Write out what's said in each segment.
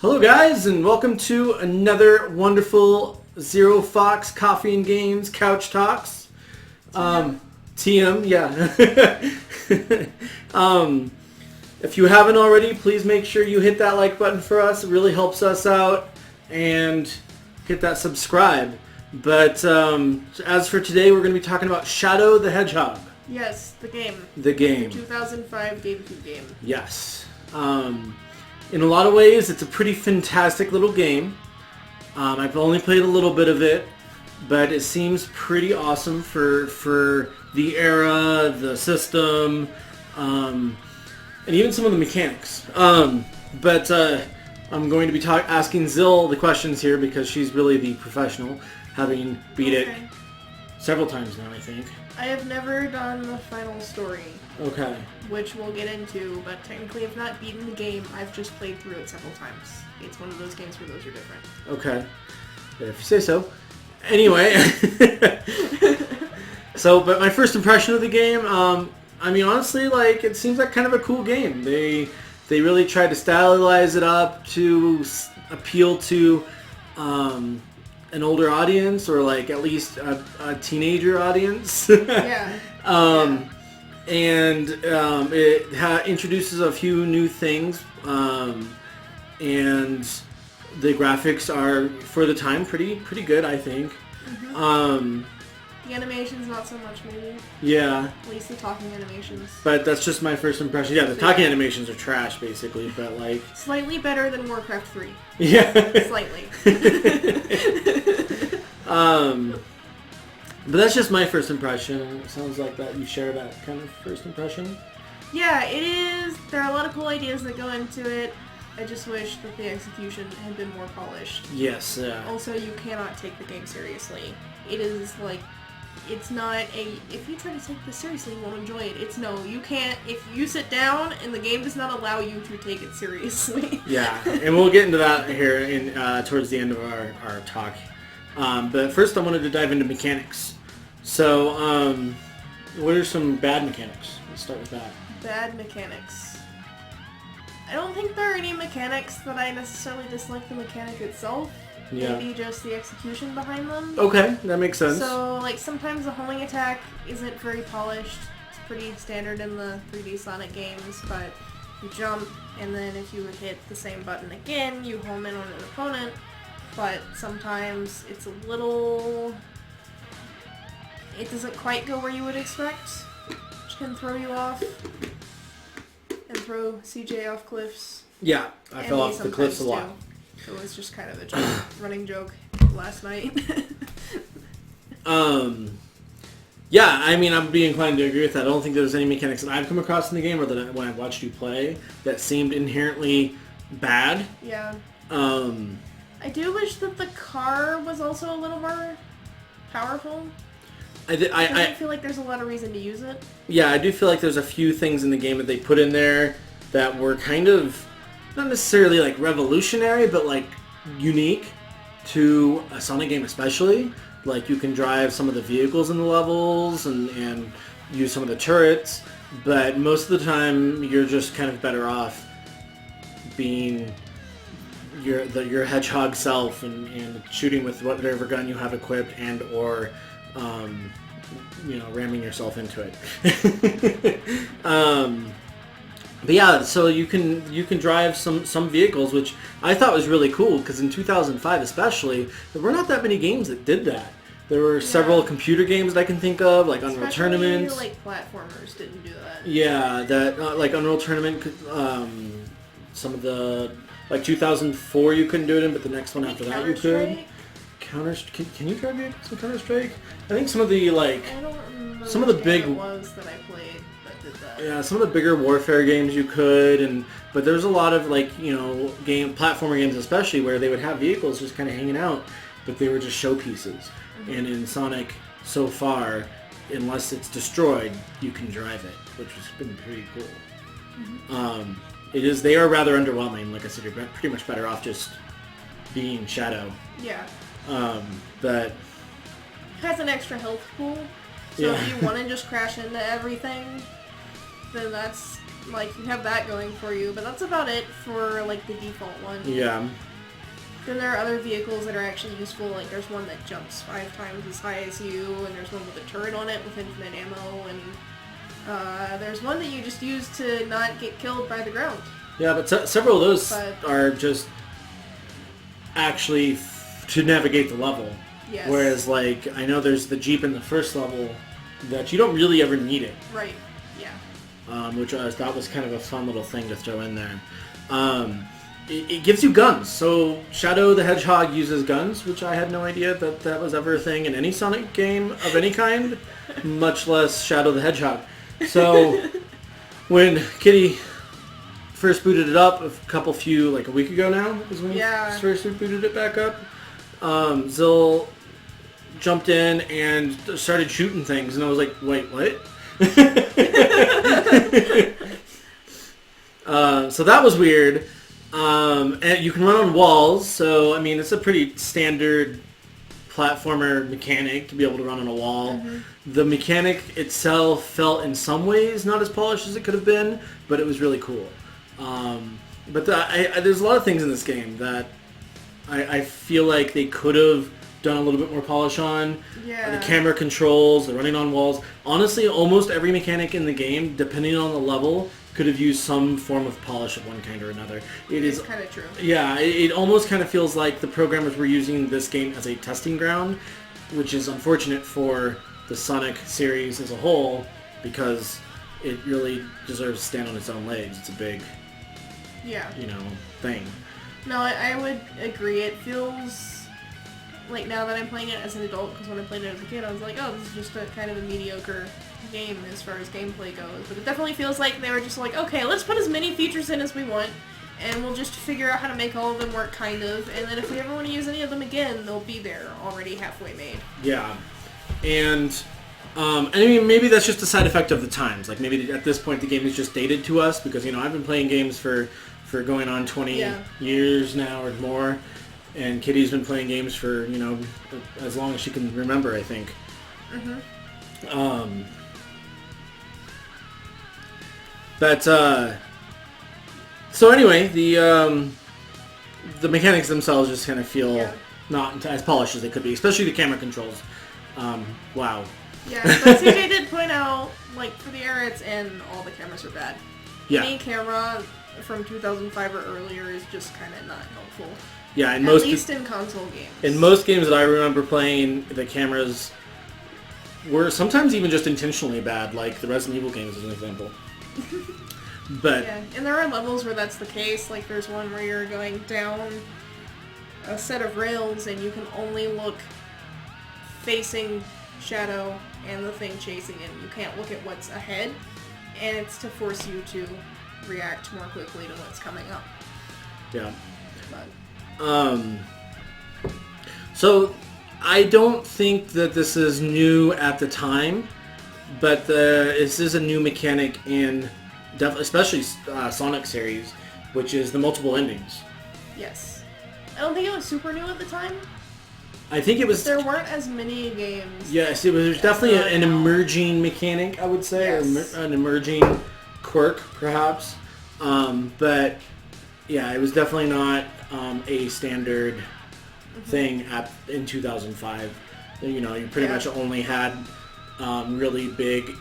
Hello guys, and welcome to another wonderful Zero Fox Coffee and Games Couch Talks. TM, yeah. If you haven't already, please make sure you hit that like button for us. It really helps us out. And hit that subscribe. But as for today, we're going to be talking about Shadow the Hedgehog. Yes, the game. The game. The 2005 GameCube game. Yes. In a lot of ways, it's a pretty fantastic little game. I've only played a little bit of it, but it seems pretty awesome for the era, the system, and even some of the mechanics. But I'm going to be asking Xill the questions here because she's really the professional, having beat it several times now, I think. I have never done the final story. Okay. Which we'll get into, but technically I've not beaten the game. I've just played through it several times. It's one of those games where those are different. Okay. If you say so. Anyway. But my first impression of the game, I mean, honestly, like, it seems like kind of a cool game. They really tried to stylize it up to appeal to an older audience, or like at least a teenager audience. Yeah. And it introduces a few new things, and the graphics are, for the time, pretty good, I think. Mm-hmm. The animations, not so much, maybe. Yeah. At least the talking animations. But that's just my first impression. Yeah, the talking animations are trash, basically, but like... Slightly better than Warcraft 3. Yeah. Slightly. But that's just my first impression. It sounds like that you share that kind of first impression. Yeah, it is. There are a lot of cool ideas that go into it. I just wish that the execution had been more polished. Yes. Also, you cannot take the game seriously. It is like, it's not a, if you try to take this seriously, you won't enjoy it. It's no, you can't, if you sit down and the game does not allow you to take it seriously. Yeah, and we'll get into that here in towards the end of our talk. But first I wanted to dive into mechanics. So, what are some bad mechanics? Let's start with that. Bad mechanics. I don't think there are any mechanics that I necessarily dislike the mechanic itself. Yeah. Maybe just the execution behind them. Okay, that makes sense. So, like, sometimes the homing attack isn't very polished. It's pretty standard in the 3D Sonic games, but you jump, and then if you hit the same button again, you home in on an opponent. But sometimes it's a little... It doesn't quite go where you would expect, which can throw you off, and throw CJ off cliffs. Yeah, I fell off the cliffs a lot. It was just kind of a running joke last night. Yeah, I mean, I'm being inclined to agree with that. I don't think there's any mechanics that I've come across in the game, or that when I've watched you play, that seemed inherently bad. Yeah. I do wish that the car was also a little more powerful. I feel like there's a lot of reason to use it. Yeah, I do feel like there's a few things in the game that they put in there that were kind of, not necessarily like revolutionary, but like unique to a Sonic game especially. Like you can drive some of the vehicles in the levels and use some of the turrets, but most of the time you're just kind of better off being your hedgehog self and shooting with whatever gun you have equipped and or ramming yourself into it. But yeah, so you can drive some vehicles, which I thought was really cool, because in 2005 especially, there were not that many games that did that. There were several computer games that I can think of, like Unreal Tournament. Like platformers didn't do that. Yeah, that like Unreal Tournament, some of the, like 2004 you couldn't do it in, but the next one after that you could. Can you drive vehicles in Counter-Strike? I think some of the like, I don't remember some of the big it was that I played that did that. Yeah, some of the bigger warfare games you could, but there's a lot of like platformer games especially where they would have vehicles just kind of hanging out, but they were just showpieces. Mm-hmm. And in Sonic, so far, unless it's destroyed, you can drive it, which has been pretty cool. Mm-hmm. They are rather underwhelming. Like I said, you're pretty much better off just being Shadow. Yeah. But it has an extra health pool, so if you want to just crash into everything, then that's Like, you have that going for you, but that's about it for, like, the default one. Yeah. Then there are other vehicles that are actually useful, like there's one that jumps 5 times as high as you, and there's one with a turret on it with infinite ammo, and there's one that you just use to not get killed by the ground. Yeah, but several of those are just actually to navigate the level. Yes. Whereas, like, I know there's the Jeep in the first level that you don't really ever need it. Right, yeah. Which I thought was kind of a fun little thing to throw in there. It gives you guns. So Shadow the Hedgehog uses guns, which I had no idea that was ever a thing in any Sonic game of any kind, much less Shadow the Hedgehog. So when Kitty first booted it up like a week ago now, is when yeah. he first booted it back up, Xill jumped in and started shooting things, and I was like, wait, what? So that was weird. And you can run on walls, so I mean it's a pretty standard platformer mechanic to be able to run on a wall. Mm-hmm. The mechanic itself felt in some ways not as polished as it could have been, but it was really cool. But there's a lot of things in this game that I feel like they could have done a little bit more polish on. Yeah. The camera controls, the running on walls. Honestly, almost every mechanic in the game, depending on the level, could have used some form of polish of one kind or another. It is kind of true. Yeah, it almost kind of feels like the programmers were using this game as a testing ground, which is unfortunate for the Sonic series as a whole, because it really deserves to stand on its own legs. It's a big, thing. No, I would agree. It feels like now that I'm playing it as an adult, because when I played it as a kid, I was like, oh, this is just a kind of a mediocre game as far as gameplay goes. But it definitely feels like they were just like, okay, let's put as many features in as we want, and we'll just figure out how to make all of them work, kind of. And then if we ever want to use any of them again, they'll be there already halfway made. Yeah. And I mean, maybe that's just a side effect of the times. Like, maybe at this point the game is just dated to us, because, I've been playing games for going on 20 years now or more. And Kitty's been playing games for, as long as she can remember, I think. Mm-hmm. So anyway, the mechanics themselves just kind of feel not as polished as they could be, especially the camera controls. Wow. Yeah, but CJ did point out, like, for the era it's in, all the cameras are bad. Yeah. Any camera from 2005 or earlier is just kind of not helpful. Yeah, at least in console games. In most games that I remember playing, the cameras were sometimes even just intentionally bad, like the Resident Evil games as an example. But yeah, and there are levels where that's the case. Like there's one where you're going down a set of rails and you can only look facing Shadow and the thing chasing him. You can't look at what's ahead, and it's to force you to react more quickly to what's coming up. Yeah. But so I don't think that this is new at the time, but this is a new mechanic in especially Sonic series, which is the multiple endings. Yes. I don't think it was super new at the time. I think it was... There weren't as many games. Yes, it was definitely an emerging mechanic, I would say. Yes. An emerging quirk, perhaps. But, yeah, it was definitely not a standard thing in 2005. You pretty much only had really big...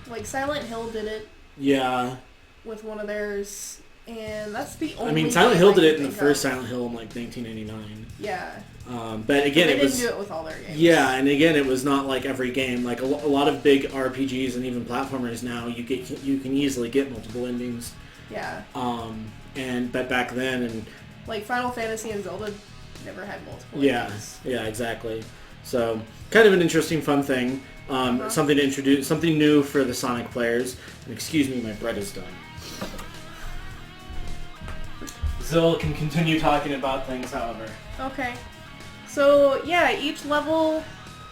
Like, Silent Hill did it. Yeah. With one of theirs... And that's the only... I mean, Silent Hill did it in the first Silent Hill in, like, 1989. Yeah. But again, it was... They didn't do it with all their games. Yeah, and again, it was not like every game. Like, a lot of big RPGs and even platformers now, you can easily get multiple endings. Yeah. But back then... and like, Final Fantasy and Zelda never had multiple endings. Yeah, exactly. So, kind of an interesting, fun thing. Something to introduce, something new for the Sonic players. And excuse me, my bread is done. Xill can continue talking about things, however. Okay. So, yeah, each level...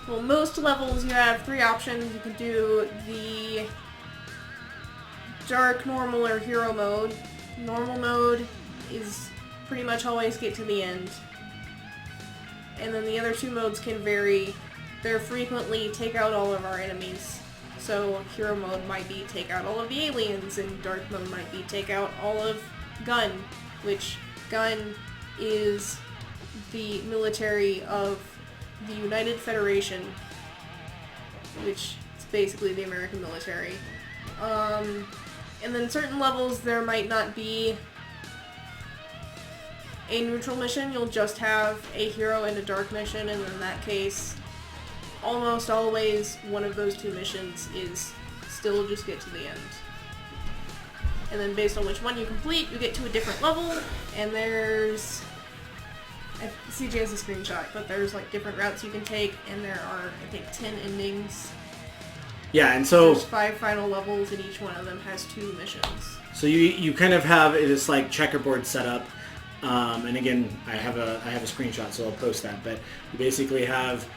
Well, most levels you have 3 options. You can do the dark, normal, or hero mode. Normal mode is pretty much always get to the end. And then the other 2 modes can vary. They're frequently take out all of our enemies. So hero mode might be take out all of the aliens, and dark mode might be take out all of Gun, which Gun is the military of the United Federation, which is basically the American military. And then certain levels there might not be a neutral mission, you'll just have a hero and a dark mission, and in that case, almost always one of those two missions is still just get to the end. And then based on which one you complete, you get to a different level, and there's... CJ has a screenshot, but there's like different routes you can take, and there are, I think, 10 endings. Yeah, and so... There's 5 final levels, and each one of them has 2 missions. So you kind of have this like checkerboard setup. And again, I have a screenshot, so I'll post that. But you basically have,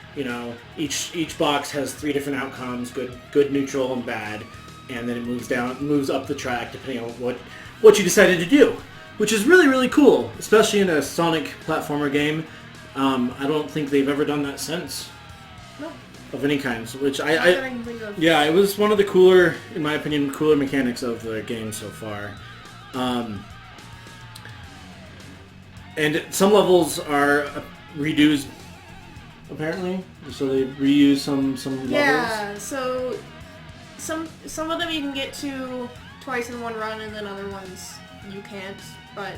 each box has 3 different outcomes: good, neutral, and bad. And then it moves up the track depending on what you decided to do, which is really, really cool, especially in a Sonic platformer game. I don't think they've ever done that since. No. Of any kind, which Yeah, it was one of the cooler, in my opinion, mechanics of the game so far. And some levels are redos, apparently. So they reuse some levels. Yeah, so some of them you can get to twice in one run, and then other ones you can't. But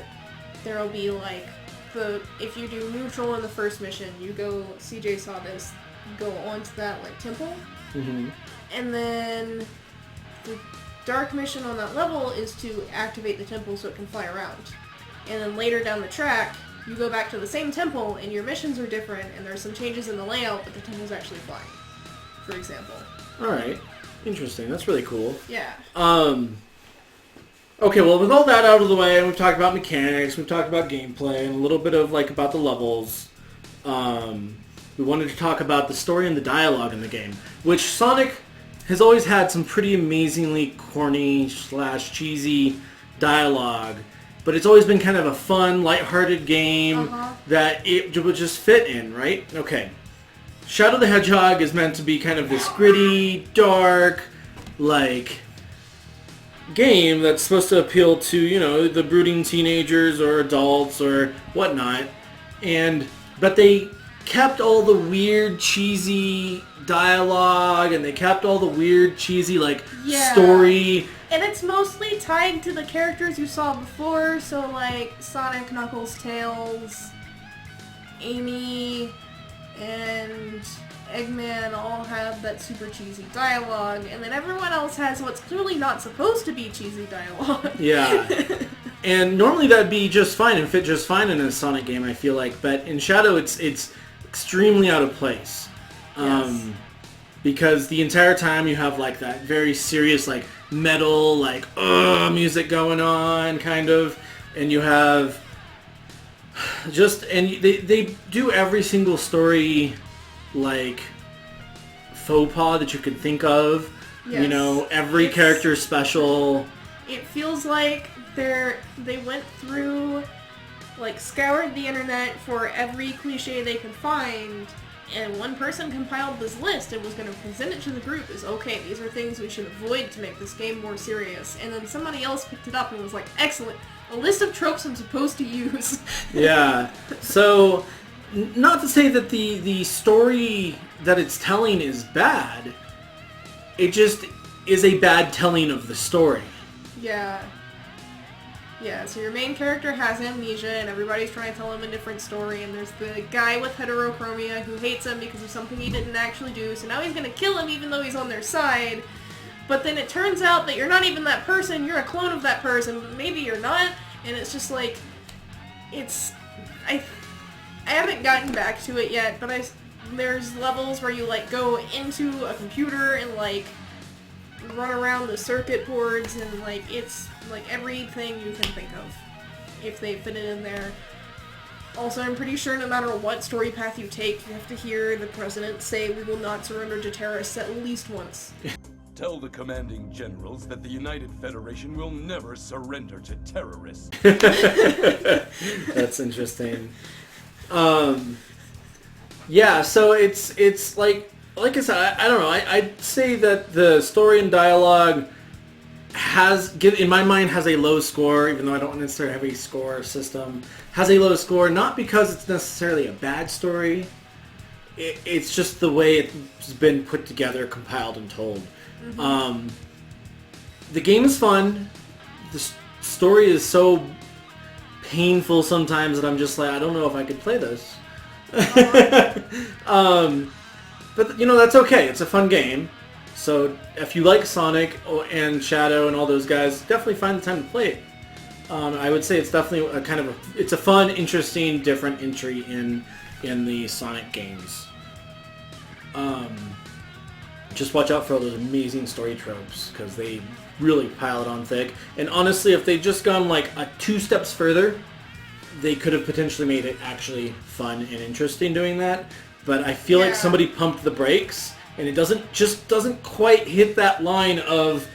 there'll be like if you do neutral in the first mission, you go. CJ saw this. Go onto that like temple, and then the dark mission on that level is to activate the temple so it can fly around. And then later down the track, you go back to the same temple, and your missions are different, and there's some changes in the layout, but the temple's actually flying, for example. Alright. Interesting. That's really cool. Yeah. Okay, well, with all that out of the way, and we've talked about mechanics, we've talked about gameplay, and a little bit of, about the levels, we wanted to talk about the story and the dialogue in the game, which Sonic has always had some pretty amazingly corny / cheesy dialogue. But it's always been kind of a fun, lighthearted game that it would just fit in, right? Okay. Shadow the Hedgehog is meant to be kind of this gritty, dark, game that's supposed to appeal to, the brooding teenagers or adults or whatnot. But they kept all the weird, cheesy dialogue, and they kept all the weird, cheesy, story. And it's mostly tied to the characters you saw before, so Sonic, Knuckles, Tails, Amy, and Eggman all have that super cheesy dialogue, and then everyone else has what's clearly not supposed to be cheesy dialogue. Yeah. And normally that'd be just fine and fit just fine in a Sonic game, I feel like, but in Shadow it's extremely out of place. Yes. Because the entire time you have that very serious metal music going on kind of, and you have they do every single story faux pas that you could think of. Yes. Every character special. It feels like they went through scoured the internet for every cliche they could find, and one person compiled this list and was going to present it to the group as, okay, these are things we should avoid to make this game more serious. And then somebody else picked it up and was like, excellent, a list of tropes I'm supposed to use. Yeah. So, not to say that the story that it's telling is bad. It just is a bad telling of the story. Yeah. Yeah, so your main character has amnesia, and everybody's trying to tell him a different story, and there's the guy with heterochromia who hates him because of something he didn't actually do, so now he's gonna kill him even though he's on their side. But then it turns out that you're not even that person, you're a clone of that person, but maybe you're not, and it's just I haven't gotten back to it yet, but there's levels where you go into a computer and run around the circuit boards, and it's everything you can think of if they fit it in there. Also, I'm pretty sure no matter what story path you take, you have to hear the president say we will not surrender to terrorists at least once. Tell the commanding generals that the United Federation will never surrender to terrorists. That's interesting. Yeah, so it's like I said, I don't know. I'd say that the story and dialogue in my mind, has a low score, even though I don't necessarily have a score system. Has a low score, not because it's necessarily a bad story. It's just the way it's been put together, compiled, and told. Mm-hmm. The game is fun. The story is so painful sometimes that I'm just like, I don't know if I could play this. But, that's okay. It's a fun game. So if you like Sonic and Shadow and all those guys, definitely find the time to play it. I would say it's definitely it's a fun, interesting, different entry in the Sonic games. Just watch out for all those amazing story tropes, because they really pile it on thick. And honestly, if they'd just gone like 2 steps further, they could have potentially made it actually fun and interesting doing that. But I feel like somebody pumped the brakes, and it doesn't quite hit that line of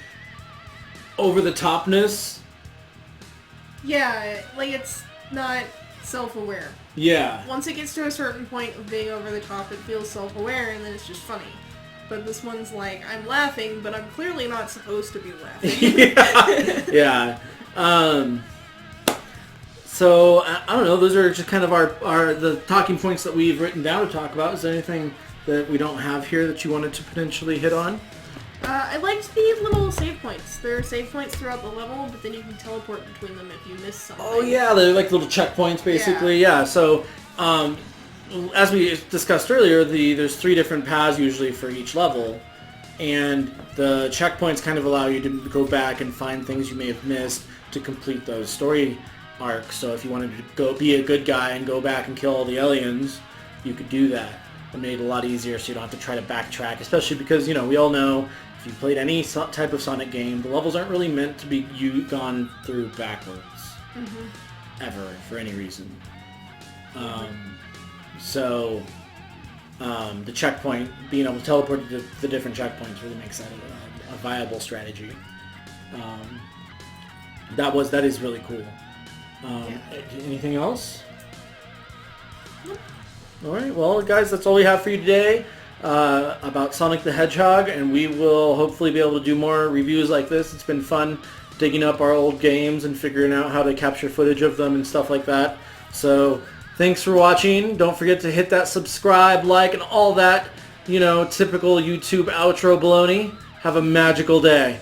over-the-topness. Yeah, like it's not self-aware. Yeah. Once it gets to a certain point of being over the top, it feels self-aware, and then it's just funny. But this one's like, I'm laughing, but I'm clearly not supposed to be laughing. Yeah. So, I don't know, those are just kind of the talking points that we've written down to talk about. Is there anything that we don't have here that you wanted to potentially hit on? I liked the little save points. There are save points throughout the level, but then you can teleport between them if you miss something. Oh yeah, they're like little checkpoints basically. Yeah. So, as we discussed earlier, there's 3 different paths usually for each level, and the checkpoints kind of allow you to go back and find things you may have missed to complete those story arcs. So if you wanted to go be a good guy and go back and kill all the aliens, you could do that. It made it a lot easier, so you don't have to try to backtrack, especially because, we all know if you've played any type of Sonic game, the levels aren't really meant to be gone through backwards. Mm-hmm. Ever, for any reason. So, the checkpoint, being able to teleport to the different checkpoints really makes that a viable strategy. That is really cool. Anything else? Nope. Alright, well guys, that's all we have for you today about Sonic the Hedgehog, and we will hopefully be able to do more reviews like this. It's been fun digging up our old games and figuring out how to capture footage of them and stuff like that. So, thanks for watching. Don't forget to hit that subscribe, like, and all that, typical YouTube outro baloney. Have a magical day.